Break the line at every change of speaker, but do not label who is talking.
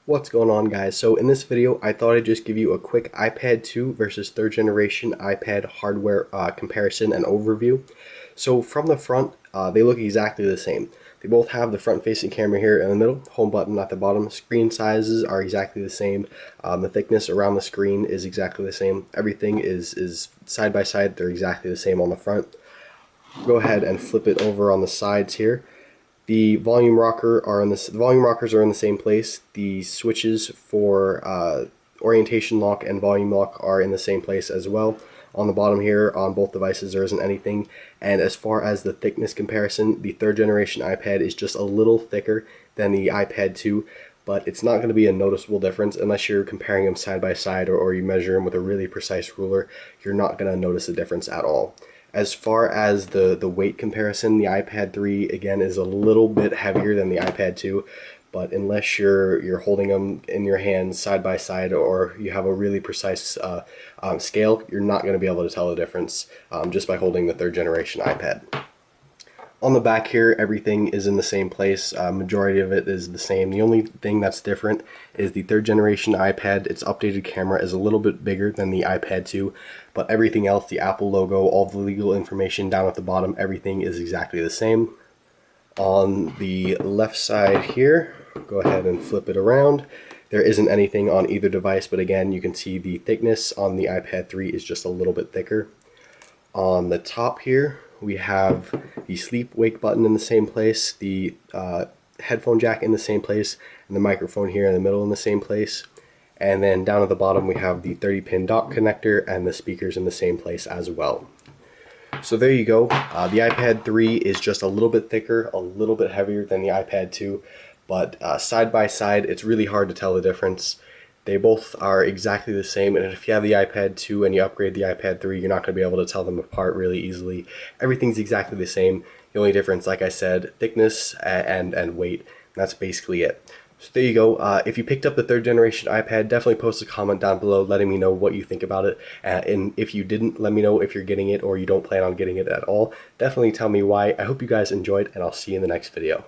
What's going on, guys? So in this video I thought I'd just give you a quick iPad 2 versus third generation iPad hardware comparison and overview. So from the front, they look exactly the same. They both have the front facing camera here in the middle, home button at the bottom. Screen sizes are exactly the same. The thickness around the screen is exactly the same. Everything is side by side. They're exactly the same on the front. Go ahead and flip it over on the sides here. The volume rockers are in the same place. The switches for orientation lock and volume lock are in the same place as well. On the bottom here, on both devices, there isn't anything. And as far as the thickness comparison, the third generation iPad is just a little thicker than the iPad 2, but it's not going to be a noticeable difference unless you're comparing them side by side, or you measure them with a really precise ruler. You're not going to notice a difference at all. As far as the weight comparison, the iPad 3 again is a little bit heavier than the iPad 2, but unless you're holding them in your hands side by side, or you have a really precise scale, you're not going to be able to tell the difference just by holding the third generation iPad. On the back here, everything is in the same place. Majority of it is the same. The only thing that's different is the third generation iPad. Its updated camera is a little bit bigger than the iPad 2, but everything else, the Apple logo, all the legal information down at the bottom, everything is exactly the same. On the left side here, go ahead and flip it around. There isn't anything on either device, but again, you can see the thickness on the iPad 3 is just a little bit thicker. On the top here, we have the sleep wake button in the same place, the headphone jack in the same place, and the microphone here in the middle in the same place. And then down at the bottom we have the 30-pin dock connector and the speakers in the same place as well. So there you go. The iPad 3 is just a little bit thicker, a little bit heavier than the iPad 2, but side by side it's really hard to tell the difference. They both are exactly the same, and if you have the iPad 2 and you upgrade the iPad 3, you're not going to be able to tell them apart really easily. Everything's exactly the same. The only difference, like I said, thickness and weight. That's basically it. So there you go. If you picked up the third generation iPad, definitely post a comment down below letting me know what you think about it. And if you didn't, let me know if you're getting it or you don't plan on getting it at all. Definitely tell me why. I hope you guys enjoyed, and I'll see you in the next video.